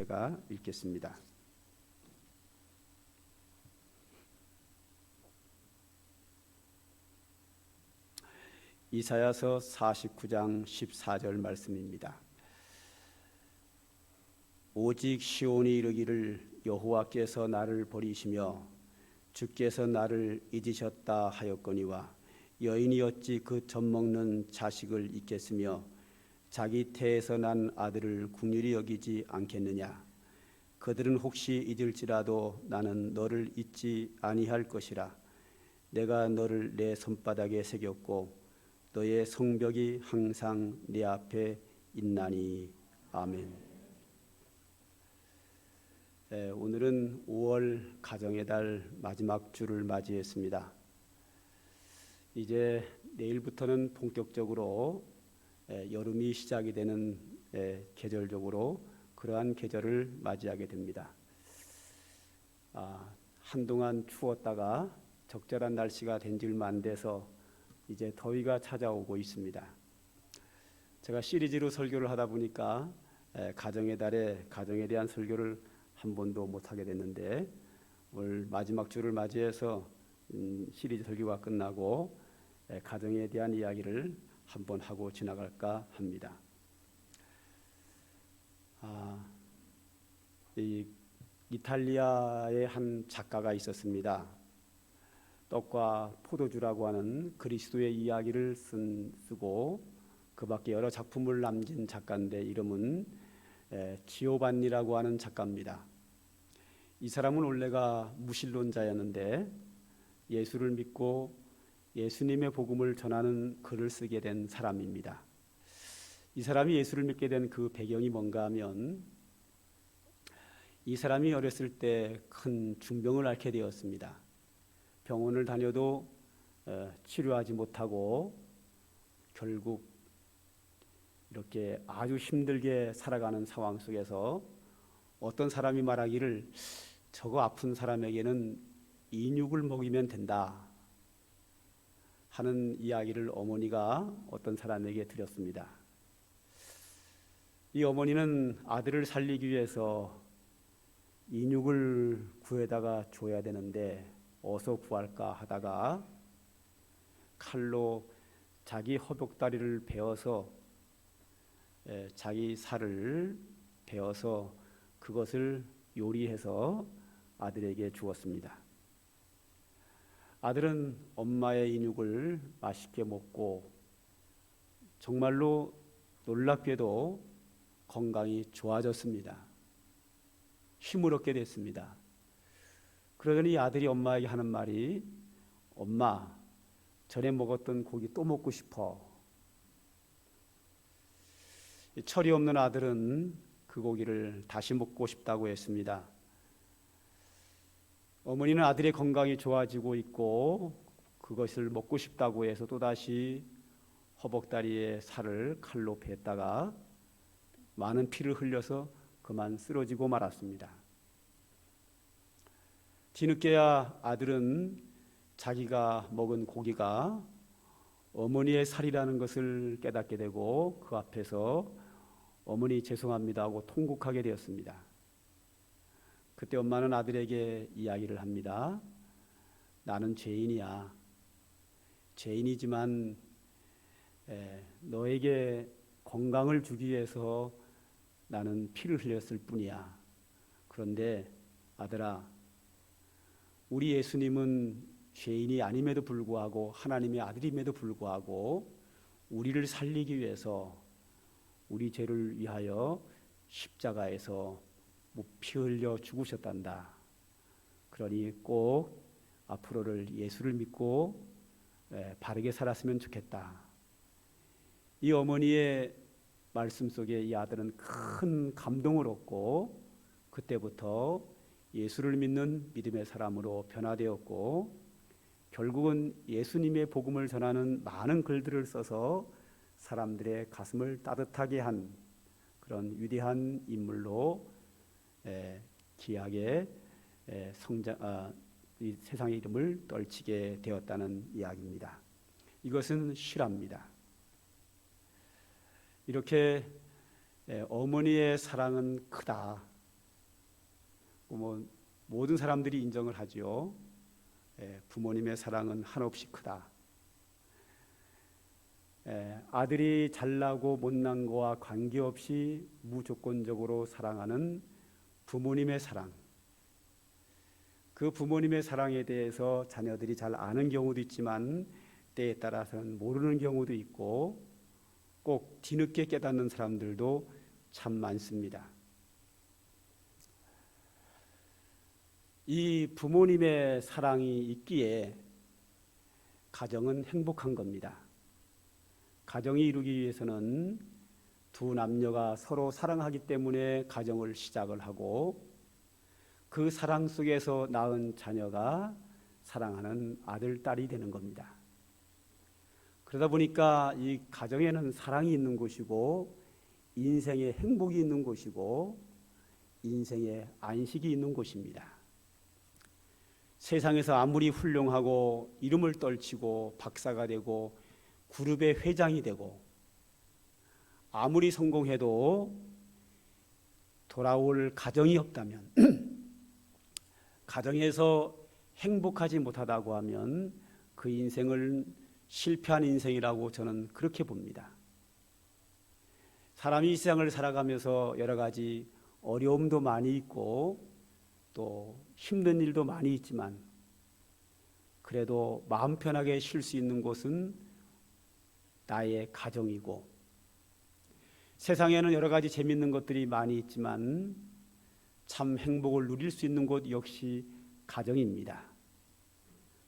제가 읽겠습니다. 이사야서 49장 14절 말씀입니다. 오직 시온이 이르기를 여호와께서 나를 버리시며 주께서 나를 잊으셨다 하였거니와 여인이 어찌 그 젖먹는 자식을 잊겠으며 자기 태에서 난 아들을 긍휼히 여기지 않겠느냐. 그들은 혹시 잊을지라도 나는 너를 잊지 아니할 것이라. 내가 너를 내 손바닥에 새겼고 너의 성벽이 항상 내 앞에 있나니. 아멘. 오늘은 5월 가정의 달 마지막 주를 맞이했습니다. 이제 내일부터는 본격적으로 여름이 시작이 되는 계절적으로 그러한 계절을 맞이하게 됩니다. 한동안 추웠다가 적절한 날씨가 된 지 얼마 안 돼서 이제 더위가 찾아오고 있습니다. 제가 시리즈로 설교를 하다 보니까 가정의 달에 가정에 대한 설교를 한 번도 못하게 됐는데 오늘 마지막 주를 맞이해서 시리즈 설교가 끝나고 가정에 대한 이야기를 한번 하고 지나갈까 합니다. 이탈리아의 한 작가가 있었습니다. 떡과 포도주라고 하는 그리스도의 이야기를 쓰고 그 밖에 여러 작품을 남긴 작가인데 이름은 지오반니라고 하는 작가입니다. 이 사람은 원래가 무신론자였는데 예수를 믿고 예수님의 복음을 전하는 글을 쓰게 된 사람입니다. 이 사람이 예수를 믿게 된 그 배경이 뭔가 하면 이 사람이 어렸을 때 큰 중병을 앓게 되었습니다. 병원을 다녀도 치료하지 못하고 결국 이렇게 아주 힘들게 살아가는 상황 속에서 어떤 사람이 말하기를 저거 아픈 사람에게는 인육을 먹이면 된다 하는 이야기를 어머니가 어떤 사람에게 드렸습니다. 이 어머니는 아들을 살리기 위해서 인육을 구해다가 줘야 되는데 어디서 구할까 하다가 칼로 자기 허벅다리를 베어서 자기 살을 베어서 그것을 요리해서 아들에게 주었습니다. 아들은 엄마의 인육을 맛있게 먹고 정말로 놀랍게도 건강이 좋아졌습니다. 힘을 얻게 됐습니다. 그러더니 아들이 엄마에게 하는 말이 엄마, 전에 먹었던 고기 또 먹고 싶어. 철이 없는 아들은 그 고기를 다시 먹고 싶다고 했습니다. 어머니는 아들의 건강이 좋아지고 있고 그것을 먹고 싶다고 해서 또다시 허벅다리에 살을 칼로 베었다가 많은 피를 흘려서 그만 쓰러지고 말았습니다. 뒤늦게야 아들은 자기가 먹은 고기가 어머니의 살이라는 것을 깨닫게 되고 그 앞에서 어머니 죄송합니다 하고 통곡하게 되었습니다. 그때 엄마는 아들에게 이야기를 합니다. 나는 죄인이야. 죄인이지만 너에게 건강을 주기 위해서 나는 피를 흘렸을 뿐이야. 그런데 아들아, 우리 예수님은 죄인이 아님에도 불구하고 하나님의 아들임에도 불구하고 우리를 살리기 위해서 우리 죄를 위하여 십자가에서 피 흘려 죽으셨단다. 그러니 꼭 앞으로를 예수를 믿고 바르게 살았으면 좋겠다. 이 어머니의 말씀 속에 이 아들은 큰 감동을 얻고 그때부터 예수를 믿는 믿음의 사람으로 변화되었고 결국은 예수님의 복음을 전하는 많은 글들을 써서 사람들의 가슴을 따뜻하게 한 그런 위대한 인물로 귀하게 이 세상의 이름을 떨치게 되었다는 이야기입니다. 이것은 실화입니다. 이렇게 어머니의 사랑은 크다. 뭐 모든 사람들이 인정을 하죠. 부모님의 사랑은 한없이 크다. 아들이 잘나고 못난 거와 관계없이 무조건적으로 사랑하는 부모님의 사랑. 그 부모님의 사랑에 대해서 자녀들이 잘 아는 경우도 있지만 때에 따라서는 모르는 경우도 있고 꼭 뒤늦게 깨닫는 사람들도 참 많습니다. 이 부모님의 사랑이 있기에 가정은 행복한 겁니다. 가정이 이루기 위해서는 두 남녀가 서로 사랑하기 때문에 가정을 시작을 하고 그 사랑 속에서 낳은 자녀가 사랑하는 아들, 딸이 되는 겁니다. 그러다 보니까 이 가정에는 사랑이 있는 곳이고 인생에 행복이 있는 곳이고 인생에 안식이 있는 곳입니다. 세상에서 아무리 훌륭하고 이름을 떨치고 박사가 되고 그룹의 회장이 되고 아무리 성공해도 돌아올 가정이 없다면 가정에서 행복하지 못하다고 하면 그 인생을 실패한 인생이라고 저는 그렇게 봅니다. 사람이 이 세상을 살아가면서 여러 가지 어려움도 많이 있고 또 힘든 일도 많이 있지만 그래도 마음 편하게 쉴 수 있는 곳은 나의 가정이고 세상에는 여러 가지 재밌는 것들이 많이 있지만 참 행복을 누릴 수 있는 곳 역시 가정입니다.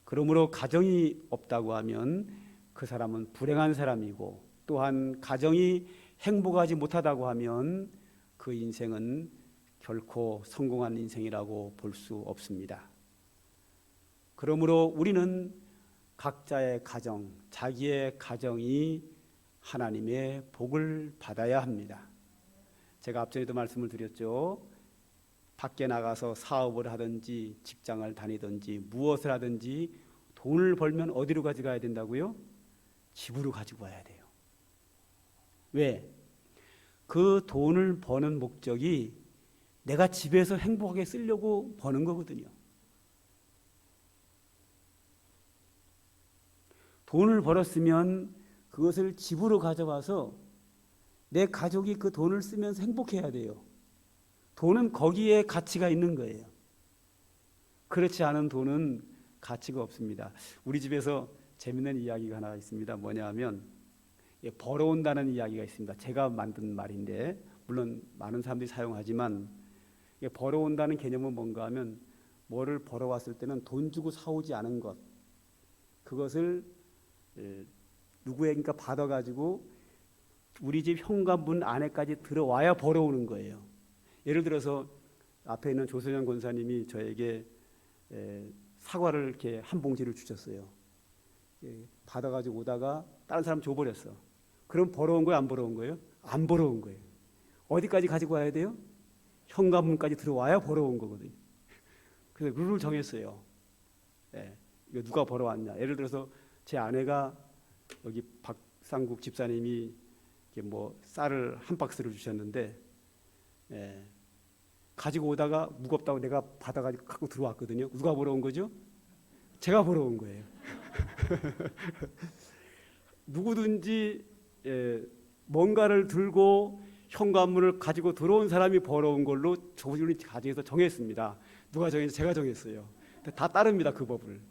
그러므로 가정이 없다고 하면 그 사람은 불행한 사람이고 또한 가정이 행복하지 못하다고 하면 그 인생은 결코 성공한 인생이라고 볼 수 없습니다. 그러므로 우리는 각자의 가정, 자기의 가정이 하나님의 복을 받아야 합니다. 제가 앞전에도 말씀을 드렸죠. 밖에 나가서 사업을 하든지 직장을 다니든지 무엇을 하든지 돈을 벌면 어디로 가져가야 된다고요? 집으로 가지고 와야 돼요. 왜? 그 돈을 버는 목적이 내가 집에서 행복하게 쓰려고 버는 거거든요. 돈을 벌었으면 그것을 집으로 가져와서 내 가족이 그 돈을 쓰면서 행복해야 돼요. 돈은 거기에 가치가 있는 거예요. 그렇지 않은 돈은 가치가 없습니다. 우리 집에서 재밌는 이야기가 하나 있습니다. 뭐냐 하면 벌어온다는 이야기가 있습니다. 제가 만든 말인데 물론 많은 사람들이 사용하지만 벌어온다는 개념은 뭔가 하면 뭐를 벌어왔을 때는 돈 주고 사오지 않은 것 그것을 누구에게인가 받아가지고 우리 집 현관문 안에까지 들어와야 벌어오는 거예요. 예를 들어서 앞에 있는 조선영 권사님이 저에게 사과를 이렇게 한 봉지를 주셨어요. 받아가지고 오다가 다른 사람 줘버렸어. 그럼 벌어온 거예요? 안 벌어온 거예요? 안 벌어온 거예요. 어디까지 가지고 와야 돼요? 현관문까지 들어와야 벌어온 거거든요. 그래서 룰을 정했어요. 이거 누가 벌어왔냐? 예를 들어서 제 아내가 여기 박상국 집사님이 뭐 쌀을 한 박스를 주셨는데 가지고 오다가 무겁다고 내가 받아가지고 갖고 들어왔거든요. 누가 벌어온 거죠? 제가 벌어온 거예요. 누구든지 뭔가를 들고 현관문을 가지고 들어온 사람이 벌어온 걸로 조문이 가정에서 정했습니다. 누가 정했는지 제가 정했어요. 다 따릅니다. 그 법을.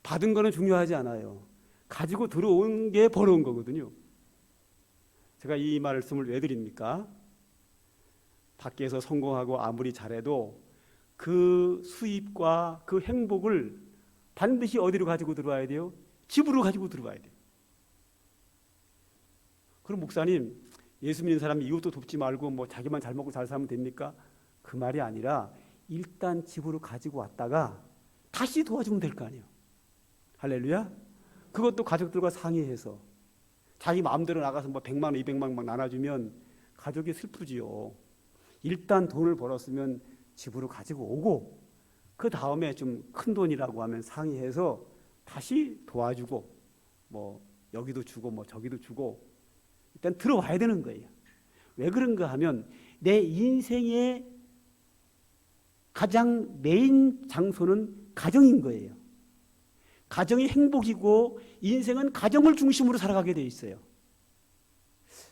받은 거는 중요하지 않아요. 가지고 들어온 게 벌어온 거거든요. 제가 이 말씀을 왜 드립니까? 밖에서 성공하고 아무리 잘해도 그 수입과 그 행복을 반드시 어디로 가지고 들어와야 돼요? 집으로 가지고 들어와야 돼요. 그럼 목사님, 예수 믿는 사람이 이웃도 돕지 말고 뭐 자기만 잘 먹고 잘 살면 됩니까? 그 말이 아니라 일단 집으로 가지고 왔다가 다시 도와주면 될 거 아니에요. 할렐루야. 그것도 가족들과 상의해서 자기 마음대로 나가서 뭐 100만 원, 200만 원 막 나눠주면 가족이 슬프지요. 일단 돈을 벌었으면 집으로 가지고 오고 그 다음에 좀 큰 돈이라고 하면 상의해서 다시 도와주고 뭐 여기도 주고 뭐 저기도 주고 일단 들어와야 되는 거예요. 왜 그런가 하면 내 인생의 가장 메인 장소는 가정인 거예요. 가정이 행복이고 인생은 가정을 중심으로 살아가게 돼 있어요.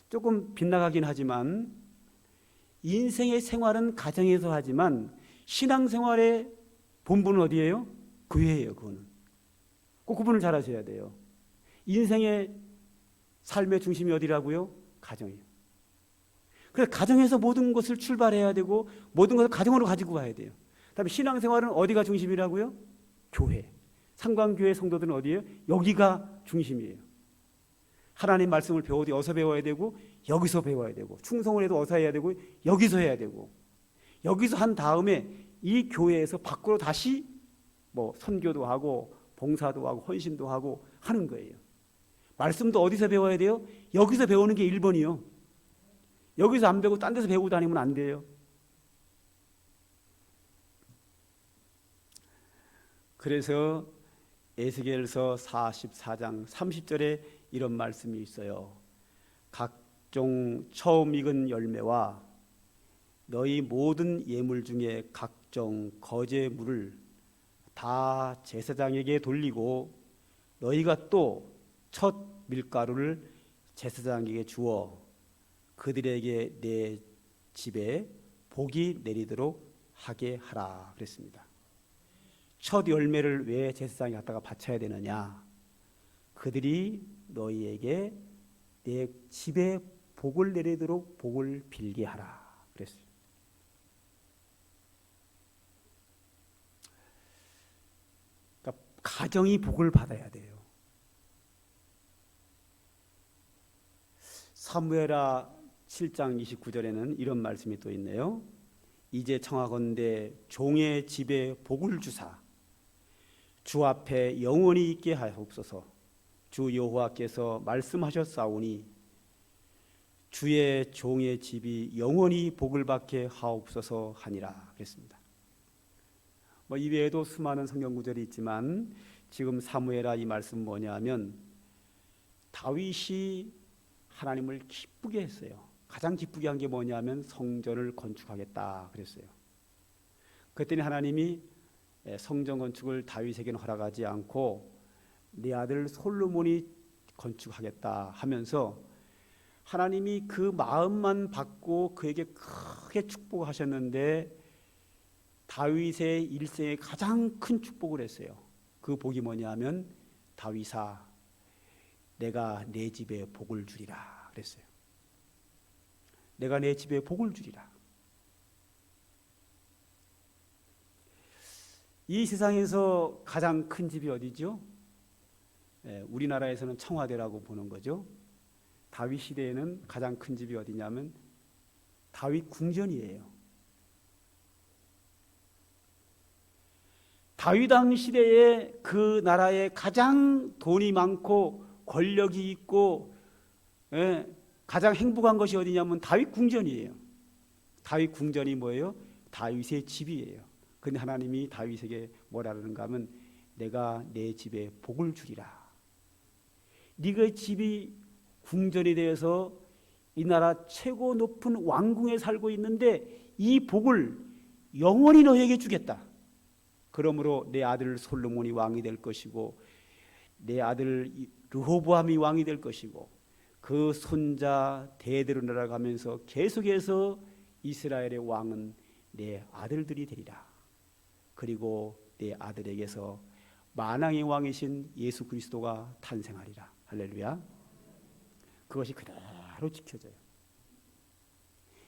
조금 빗나가긴 하지만 인생의 생활은 가정에서 하지만 신앙생활의 본분은 어디예요? 교회예요. 그거는 꼭 구분을 잘 하셔야 돼요. 인생의 삶의 중심이 어디라고요? 가정이에요. 그래서 가정에서 모든 것을 출발해야 되고 모든 것을 가정으로 가지고 가야 돼요. 그다음에 신앙생활은 어디가 중심이라고요? 교회. 상관교회 성도들은 어디예요? 여기가 중심이에요. 하나님 말씀을 배워도 어디서 배워야 되고 여기서 배워야 되고, 충성을 해도 어디서 해야 되고 여기서 해야 되고, 여기서 한 다음에 이 교회에서 밖으로 다시 뭐 선교도 하고 봉사도 하고 헌신도 하고 하는 거예요. 말씀도 어디서 배워야 돼요? 여기서 배우는 게 1번이요. 여기서 안 배우고 딴 데서 배우고 다니면 안 돼요. 그래서 에스겔서 44장 30절에 이런 말씀이 있어요. 각종 처음 익은 열매와 너희 모든 예물 중에 각종 거제물을 다 제사장에게 돌리고 너희가 또 첫 밀가루를 제사장에게 주어 그들에게 내 집에 복이 내리도록 하게 하라 그랬습니다. 첫 열매를 왜 제사장에 갖다가 바쳐야 되느냐? 그들이 너희에게 내 집에 복을 내리도록 복을 빌게 하라 그랬어요. 그러니까 가정이 복을 받아야 돼요. 사무엘하 7장 29절에는 이런 말씀이 또 있네요. 이제 청하건대 종의 집에 복을 주사 주 앞에 영원히 있게 하옵소서. 주 여호와께서 말씀하셨사오니 주의 종의 집이 영원히 복을 받게 하옵소서 하니라 그랬습니다. 이 외에도 수많은 성경 구절이 있지만 지금 사무엘하 이 말씀 뭐냐면 다윗이 하나님을 기쁘게 했어요. 가장 기쁘게 한 게 뭐냐면 성전을 건축하겠다 그랬어요. 그랬더니 하나님이 성전 건축을 다윗에게는 허락하지 않고 네 아들 솔로몬이 건축하겠다 하면서 하나님이 그 마음만 받고 그에게 크게 축복하셨는데 다윗의 일생에 가장 큰 축복을 했어요. 그 복이 뭐냐면 다윗아 내가 내 집에 복을 주리라 그랬어요. 내가 내 집에 복을 주리라. 이 세상에서 가장 큰 집이 어디죠? 우리나라에서는 청와대라고 보는 거죠. 다윗 시대에는 가장 큰 집이 어디냐면 다윗 궁전이에요. 다윗 왕 시대에 그 나라에 가장 돈이 많고 권력이 있고 가장 행복한 것이 어디냐면 다윗 궁전이에요. 다윗 궁전이 뭐예요? 다윗의 집이에요. 근데 하나님이 다윗에게 뭐라 그러는가 하면 내가 내 집에 복을 주리라. 네가 집이 궁전이 되어서 이 나라 최고 높은 왕궁에 살고 있는데 이 복을 영원히 너에게 주겠다. 그러므로 내 아들 솔로몬이 왕이 될 것이고 내 아들 르호보암이 왕이 될 것이고 그 손자 대대로 날아가면서 계속해서 이스라엘의 왕은 내 아들들이 되리라. 그리고 내 아들에게서 만왕의 왕이신 예수 그리스도가 탄생하리라. 할렐루야. 그것이 그대로 지켜져요.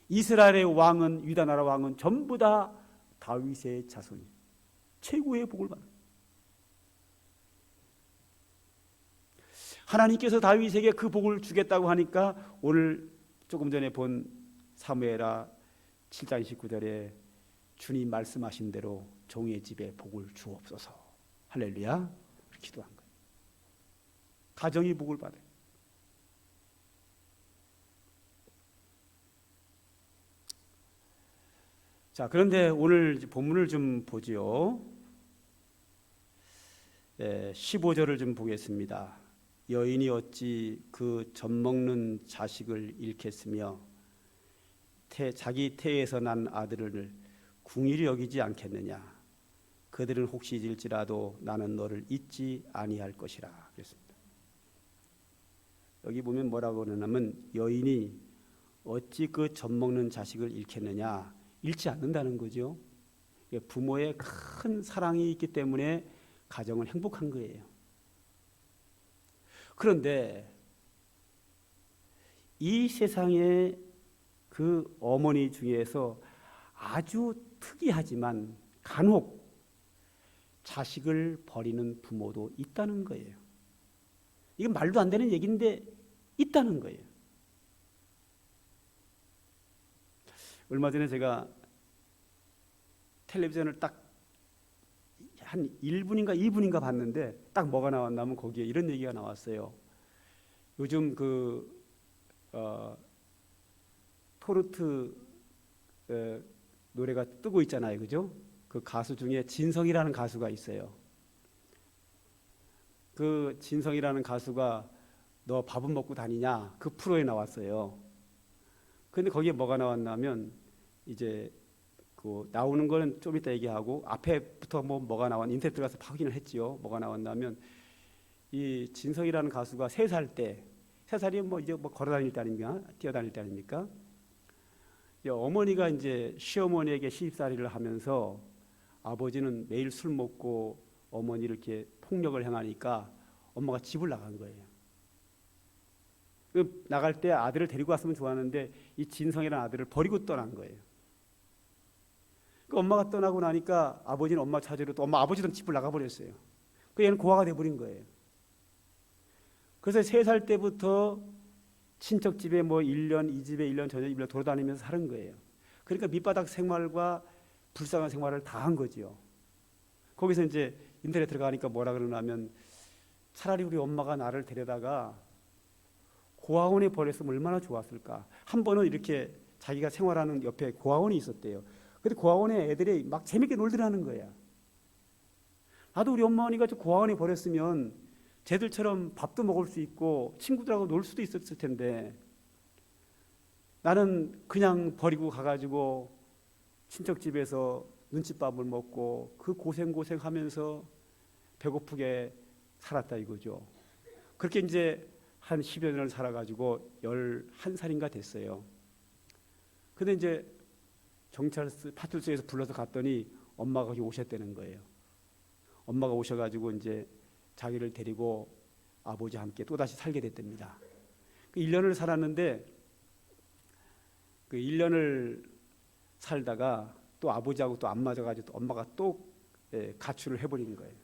이스라엘의 왕은 유다 나라 왕은 전부 다 다윗의 자손이 최고의 복을 받아요. 하나님께서 다윗에게 그 복을 주겠다고 하니까 오늘 조금 전에 본 사무엘하 7장 29절에 주님 말씀하신 대로 종의 집에 복을 주옵소서. 할렐루야. 기도한 거예요. 가정이 복을 받아요. 자, 그런데 오늘 본문을 좀 보지요. 15절을 좀 보겠습니다. 여인이 어찌 그 젖먹는 자식을 잃겠으며 자기 태에서 난 아들을 궁일이 여기지 않겠느냐. 그들은 혹시 잊을지라도 나는 너를 잊지 아니할 것이라 그랬습니다. 여기 보면 뭐라고 그러냐면 여인이 어찌 그 젖먹는 자식을 잃겠느냐. 잃지 않는다는 거죠. 부모의 큰 사랑이 있기 때문에 가정은 행복한 거예요. 그런데 이 세상에 그 어머니 중에서 아주 특이하지만 간혹 자식을 버리는 부모도 있다는 거예요. 이건 말도 안 되는 얘기인데 있다는 거예요. 얼마 전에 제가 텔레비전을 딱 한 1분인가 2분인가 봤는데 딱 뭐가 나왔냐면 거기에 이런 얘기가 나왔어요. 요즘 토르트 노래가 뜨고 있잖아요, 그죠? 그 가수 중에 진성이라는 가수가 있어요. 그 진성이라는 가수가 너 밥은 먹고 다니냐? 그 프로에 나왔어요. 근데 거기에 뭐가 나왔냐면 이제 그 나오는 거는 좀 이따 얘기하고 앞에부터 뭐가 나왔 인터넷 들어가서 확인을 했지요. 뭐가 나왔냐면 이 진성이라는 가수가 3살 때 3살이 뭐 이제 뭐 걸어 다닐 때 아닙니까? 뛰어다닐 때 아닙니까? 어머니가 이제 시어머니에게 시집살이를 하면서 아버지는 매일 술 먹고 어머니를 이렇게 폭력을 행하니까 엄마가 집을 나간 거예요. 나갈 때 아들을 데리고 왔으면 좋았는데 이 진성이라는 아들을 버리고 떠난 거예요. 엄마가 떠나고 나니까 아버지는 엄마 찾으러 또 아버지도 집을 나가버렸어요. 얘는 고아가 돼버린 거예요. 그래서 3살 때부터 친척 집에 뭐 1년, 이 집에 1년, 저 집에 돌아다니면서 사는 거예요. 그러니까 밑바닥 생활과 불쌍한 생활을 다 한 거지요. 거기서 이제 인터넷 들어가니까 뭐라 그러냐면 차라리 우리 엄마가 나를 데려다가 고아원에 버렸으면 얼마나 좋았을까. 한 번은 이렇게 자기가 생활하는 옆에 고아원이 있었대요. 근데 고아원에 애들이 막 재밌게 놀더라는 거야. 나도 우리 어머니가 저 고아원에 버렸으면 쟤들처럼 밥도 먹을 수 있고 친구들하고 놀 수도 있었을 텐데 나는 그냥 버리고 가가지고 친척 집에서 눈칫밥을 먹고 그 고생하면서 배고프게 살았다 이거죠. 그렇게 이제 한 10여 년을 살아가지고 11살인가 됐어요. 근데 이제 경찰서 파출소에서 불러서 갔더니 엄마가 거기 오셨다는 거예요. 엄마가 오셔가지고 이제 자기를 데리고 아버지와 함께 또다시 살게 됐답니다. 1년을 살았는데 그 1년을 살다가 또 아버지하고 또 안 맞아가지고 또 엄마가 또 가출을 해버린 거예요.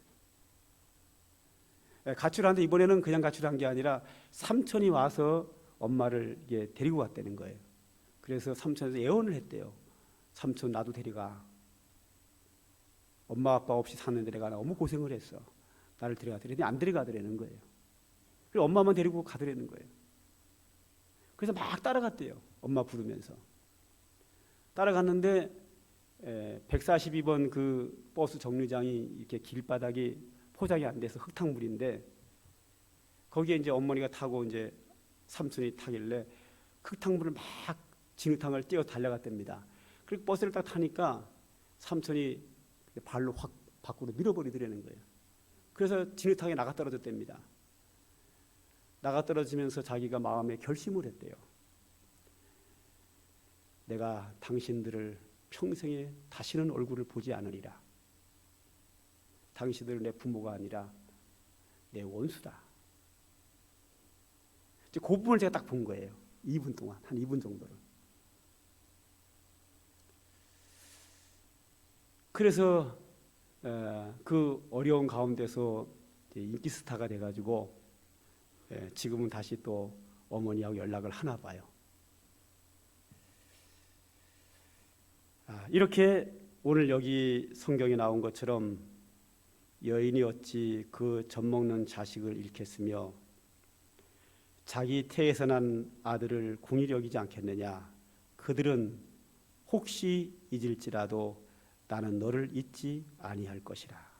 가출하는데 이번에는 그냥 가출한 게 아니라 삼촌이 와서 엄마를 데리고 왔다는 거예요. 그래서 삼촌에서 애원을 했대요. 삼촌 나도 데려가. 엄마 아빠 없이 사는데 내가 너무 고생을 했어. 나를 데려가더니 안 데려가더라는 거예요. 그래서 엄마만 데리고 가더라는 거예요. 그래서 막 따라갔대요. 엄마 부르면서. 따라갔는데 142번 그 버스 정류장이 이렇게 길바닥이 포장이 안 돼서 흙탕물인데 거기에 이제 어머니가 타고 이제 삼촌이 타길래 흙탕물을 막 진흙탕을 뛰어 달려갔답니다. 그리고 버스를 딱 타니까 삼촌이 발로 확 밖으로 밀어버리더라는 거예요. 그래서 진흙탕에 나가 떨어졌답니다. 나가 떨어지면서 자기가 마음에 결심을 했대요. 내가 당신들을 평생에 다시는 얼굴을 보지 않으리라. 당신들은 내 부모가 아니라 내 원수다. 이제 그 부분을 제가 딱 본 거예요. 2분 동안, 한 2분 정도를. 그래서 그 어려운 가운데서 인기 스타가 돼가지고 지금은 다시 또 어머니하고 연락을 하나 봐요. 이렇게 오늘 여기 성경에 나온 것처럼 여인이 어찌 그 젖먹는 자식을 잃겠으며 자기 태에서 난 아들을 궁히 여기지 않겠느냐. 그들은 혹시 잊을지라도 나는 너를 잊지 아니할 것이라.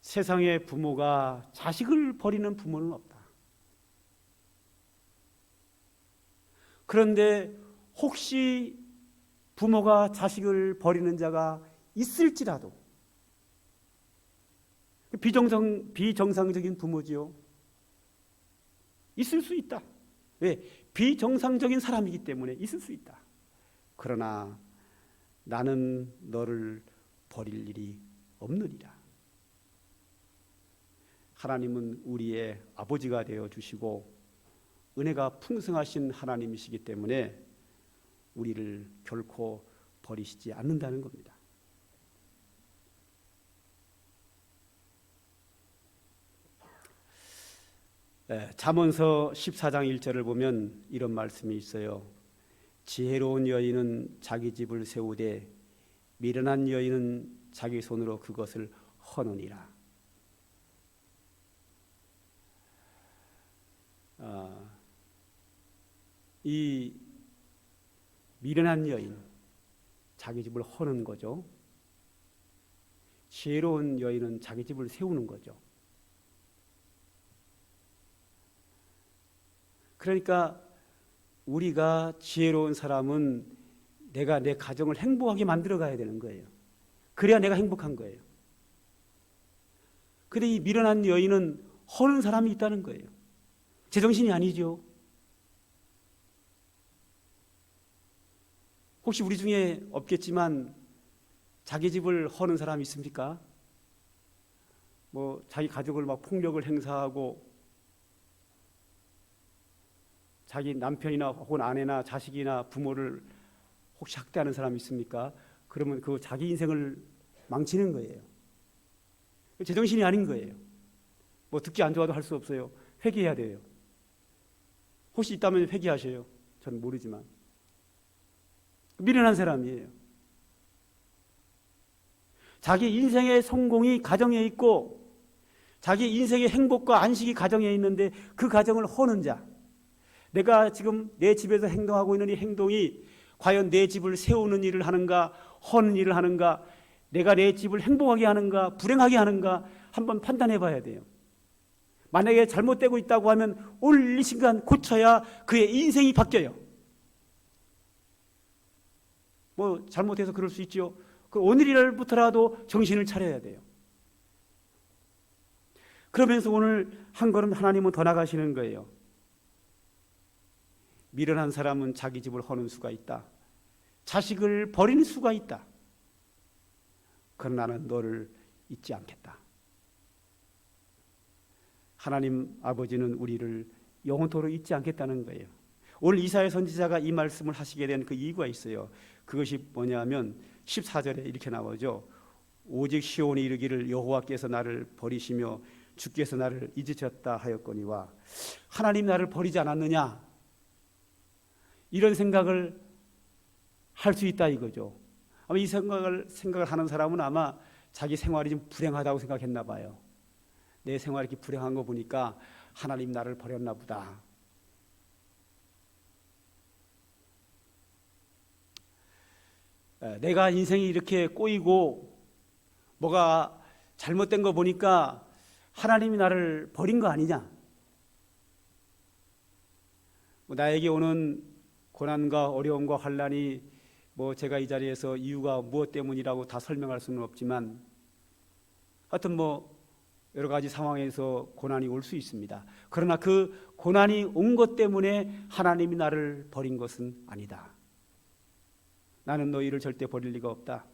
세상의 부모가 자식을 버리는 부모는 없다. 그런데 혹시 부모가 자식을 버리는 자가 있을지라도, 비정상적인 부모지요. 있을 수 있다. 왜? 비정상적인 사람이기 때문에 있을 수 있다. 그러나 나는 너를 버릴 일이 없느니라. 하나님은 우리의 아버지가 되어 주시고 은혜가 풍성하신 하나님이시기 때문에 우리를 결코 버리시지 않는다는 겁니다. 잠언서 14장 1절을 보면 이런 말씀이 있어요. 지혜로운 여인은 자기 집을 세우되 미련한 여인은 자기 손으로 그것을 허느니라. 이 미련한 여인, 자기 집을 허는 거죠. 지혜로운 여인은 자기 집을 세우는 거죠. 그러니까 우리가 지혜로운 사람은 내가 내 가정을 행복하게 만들어 가야 되는 거예요. 그래야 내가 행복한 거예요. 근데 이 미련한 여인은 허는 사람이 있다는 거예요. 제정신이 아니죠. 혹시 우리 중에 없겠지만 자기 집을 허는 사람이 있습니까? 자기 가족을 막 폭력을 행사하고 자기 남편이나 혹은 아내나 자식이나 부모를 혹시 학대하는 사람이 있습니까? 그러면 그 자기 인생을 망치는 거예요. 제정신이 아닌 거예요. 듣기 안 좋아도 할 수 없어요. 회개해야 돼요. 혹시 있다면 회개하셔요. 저는 모르지만. 미련한 사람이에요. 자기 인생의 성공이 가정에 있고 자기 인생의 행복과 안식이 가정에 있는데 그 가정을 허는 자, 내가 지금 내 집에서 행동하고 있는 이 행동이 과연 내 집을 세우는 일을 하는가, 허는 일을 하는가, 내가 내 집을 행복하게 하는가, 불행하게 하는가 한번 판단해 봐야 돼요. 만약에 잘못되고 있다고 하면 오늘 이 순간 고쳐야 그의 인생이 바뀌어요. 잘못해서 그럴 수 있죠. 오늘이라부터라도 정신을 차려야 돼요. 그러면서 오늘 한 걸음 하나님은 더 나가시는 거예요. 미련한 사람은 자기 집을 허는 수가 있다. 자식을 버리는 수가 있다. 그러나 나는 너를 잊지 않겠다. 하나님 아버지는 우리를 영원토록 잊지 않겠다는 거예요. 오늘 이사야 선지자가 이 말씀을 하시게 된 그 이유가 있어요. 그것이 뭐냐면 14절에 이렇게 나오죠. 오직 시온이 이르기를 여호와께서 나를 버리시며 주께서 나를 잊으셨다 하였거니와, 하나님 나를 버리지 않았느냐, 이런 생각을 할 수 있다 이거죠. 아마 이 생각을 하는 사람은 아마 자기 생활이 좀 불행하다고 생각했나 봐요. 내 생활이 이렇게 불행한 거 보니까 하나님 나를 버렸나 보다. 내가 인생이 이렇게 꼬이고 뭐가 잘못된 거 보니까 하나님이 나를 버린 거 아니냐. 나에게 오는 고난과 어려움과 환난이 제가 이 자리에서 이유가 무엇 때문이라고 다 설명할 수는 없지만 하여튼 여러 가지 상황에서 고난이 올 수 있습니다. 그러나 그 고난이 온 것 때문에 하나님이 나를 버린 것은 아니다. 나는 너희를 절대 버릴 리가 없다.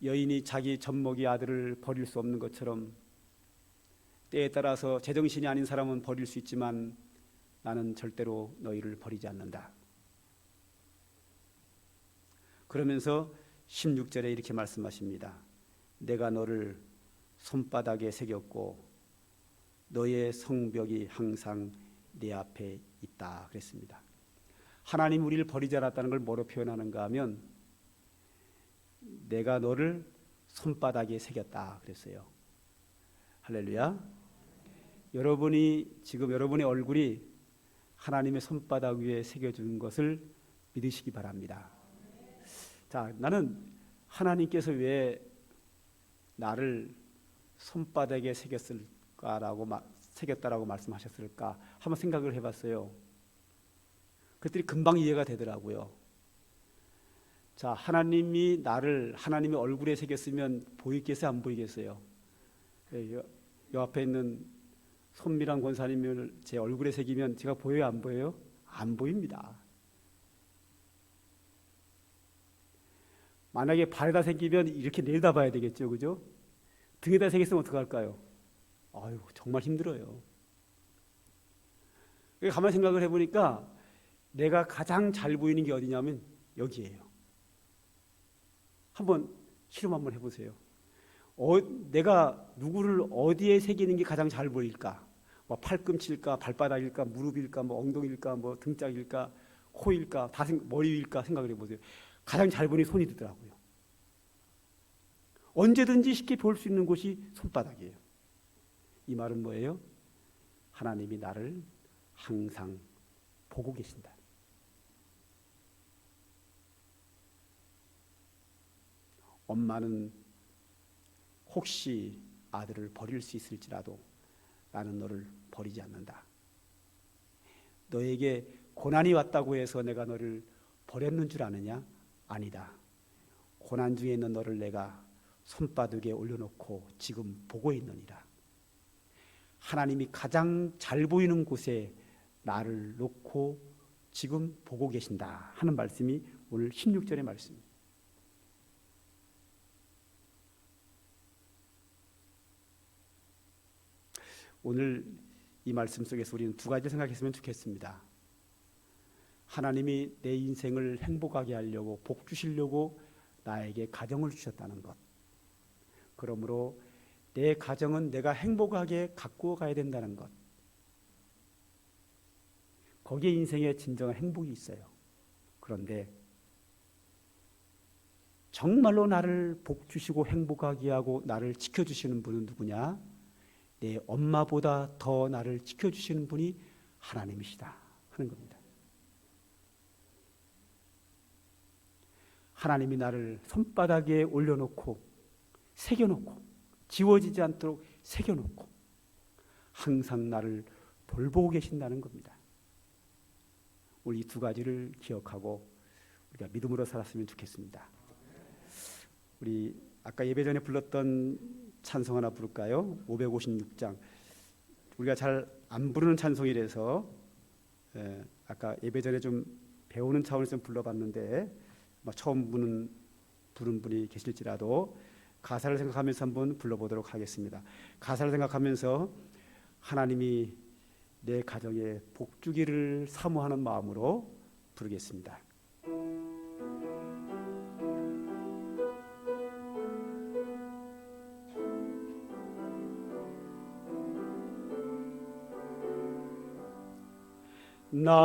여인이 자기 젖먹이 아들을 버릴 수 없는 것처럼 때에 따라서 제정신이 아닌 사람은 버릴 수 있지만 나는 절대로 너희를 버리지 않는다. 그러면서 16절에 이렇게 말씀하십니다. 내가 너를 손바닥에 새겼고 너의 성벽이 항상 내 앞에 있다 그랬습니다. 하나님 우리를 버리지 않았다는 걸 뭐로 표현하는가 하면 내가 너를 손바닥에 새겼다 그랬어요. 할렐루야. 여러분의 얼굴이 하나님의 손바닥 위에 새겨준 것을 믿으시기 바랍니다. 자, 나는 하나님께서 왜 나를 손바닥에 새겼을까라고 새겼다라고 말씀하셨을까 한번 생각을 해봤어요. 그랬더니 금방 이해가 되더라고요. 자, 하나님이 나를 하나님의 얼굴에 새겼으면 보이겠어요, 안 보이겠어요? 요 앞에 있는 손미랑 권사님을 제 얼굴에 새기면 제가 보여요, 안 보여요? 안 보입니다. 만약에 발에다 새기면 이렇게 내려다봐야 되겠죠, 그죠? 등에다 새겼으면 어떡할까요? 아유, 정말 힘들어요. 가만히 생각을 해보니까 내가 가장 잘 보이는 게 어디냐면 여기예요. 한번 실험 한번 해보세요. 내가 누구를 어디에 새기는 게 가장 잘 보일까? 뭐 팔꿈치일까, 발바닥일까, 무릎일까, 뭐 엉덩이일까, 뭐 등짝일까, 코일까, 머리 위일까 생각을 해보세요. 가장 잘 보이는 손이 되더라고요. 언제든지 쉽게 볼 수 있는 곳이 손바닥이에요. 이 말은 뭐예요? 하나님이 나를 항상 보고 계신다. 엄마는 혹시 아들을 버릴 수 있을지라도 나는 너를 버리지 않는다. 너에게 고난이 왔다고 해서 내가 너를 버렸는 줄 아느냐? 아니다. 고난 중에 있는 너를 내가 손바닥에 올려놓고 지금 보고 있느니라. 하나님이 가장 잘 보이는 곳에 나를 놓고 지금 보고 계신다 하는 말씀이 오늘 16절의 말씀입니다. 오늘 이 말씀 속에서 우리는 두 가지 생각했으면 좋겠습니다. 하나님이 내 인생을 행복하게 하려고 복 주시려고 나에게 가정을 주셨다는 것. 그러므로 내 가정은 내가 행복하게 갖고 가야 된다는 것. 거기에 인생에 진정한 행복이 있어요. 그런데 정말로 나를 복 주시고 행복하게 하고 나를 지켜주시는 분은 누구냐? 내 엄마보다 더 나를 지켜주시는 분이 하나님이시다 하는 겁니다. 하나님이 나를 손바닥에 올려놓고 새겨놓고 지워지지 않도록 새겨놓고 항상 나를 돌보고 계신다는 겁니다. 우리 이 두 가지를 기억하고 우리가 믿음으로 살았으면 좋겠습니다. 우리 아까 예배 전에 불렀던 찬송 하나 부를까요? 556장. 우리가 잘 안 부르는 찬송이라서 아까 예배 전에 좀 배우는 차원에서 좀 불러봤는데 처음 부른 분이 계실지라도 가사를 생각하면서 한번 불러보도록 하겠습니다. 가사를 생각하면서 하나님이 내 가정에 복 주기를 사모하는 마음으로 부르겠습니다. 나